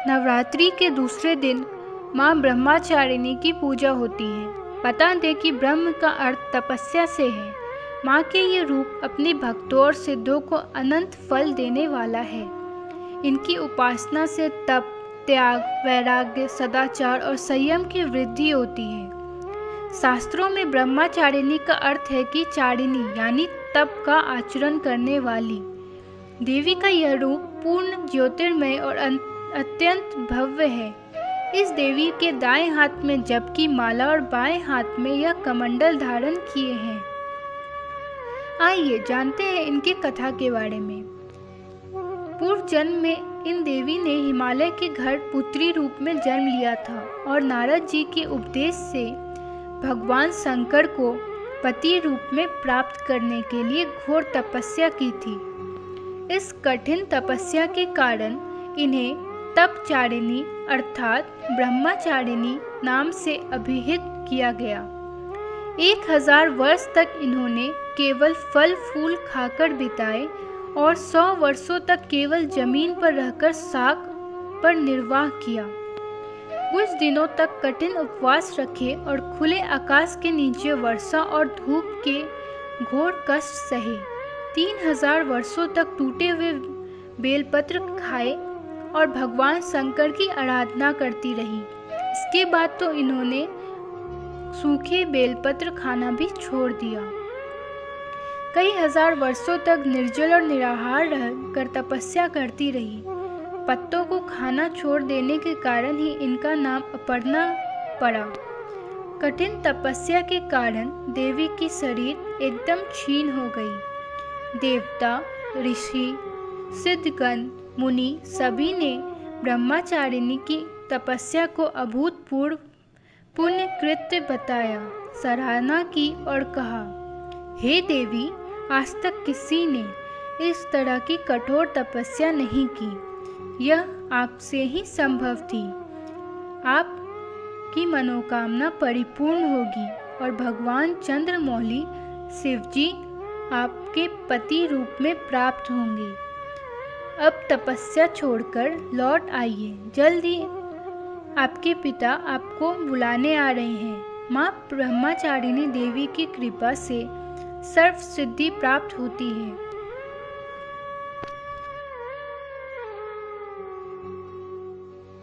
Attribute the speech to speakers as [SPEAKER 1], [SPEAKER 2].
[SPEAKER 1] नवरात्रि के दूसरे दिन माँ ब्रह्मचारिणी की पूजा होती है। बता दें कि ब्रह्म का अर्थ तपस्या से है। माँ के ये रूप अपने भक्तों और सिद्धों को अनंत फल देने वाला है। इनकी उपासना से तप, त्याग, वैराग्य, सदाचार और संयम की वृद्धि होती है। शास्त्रों में ब्रह्मचारिणी का अर्थ है कि चारिणी यानी तप का आचरण करने वाली। देवी का यह रूप पूर्ण ज्योतिर्मय और अत्यंत भव्य है। इस देवी के दाएं हाथ में जप की माला और बाएं हाथ में यह कमंडल धारण किए हैं। आइए जानते हैं इनकी कथा के बारे में। पूर्व जन्म में इन देवी ने हिमालय के घर पुत्री रूप में जन्म लिया था और नारद जी के उपदेश से भगवान शंकर को पति रूप में प्राप्त करने के लिए घोर तपस्या की थी। इस कठिन तपस्या के कारण इन्हें तपचारिणी अर्थात ब्रह्मचारिणी नाम से अभिहित किया गया। 1000 वर्ष तक इन्होंने केवल फल फूल खाकर बिताए और 100 वर्षों तक केवल जमीन पर रहकर शाक पर निर्वाह किया। कुछ दिनों तक कठिन उपवास रखे और खुले आकाश के नीचे वर्षा और धूप के घोर कष्ट सहे। 3000 वर्षों तक टूटे हुए बेलपत्र खाए और भगवान शंकर की आराधना करती रही। इसके बाद तो इन्होंने सूखे बेलपत्र खाना भी छोड़ दिया। कई हजार वर्षों तक निर्जल और निराहार रहकर तपस्या करती रही। पत्तों को खाना छोड़ देने के कारण ही इनका नाम अपर्णा पड़ा। कठिन तपस्या के कारण देवी की शरीर एकदम क्षीण हो गई। देवता, ऋषि, सिद्धगण, मुनि सभी ने ब्रह्मचारिणी की तपस्या को अभूतपूर्व पुण्य कृत्य बताया, सराहना की और कहा, हे देवी, आज तक किसी ने इस तरह की कठोर तपस्या नहीं की। यह आपसे ही संभव थी। आपकी मनोकामना परिपूर्ण होगी और भगवान चंद्रमौली शिवजी आपके पति रूप में प्राप्त होंगे। अब तपस्या छोड़कर लौट आइए, जल्दी आपके पिता आपको बुलाने आ रहे हैं। माँ ब्रह्मचारिणी देवी की कृपा से सर्व सिद्धि प्राप्त होती है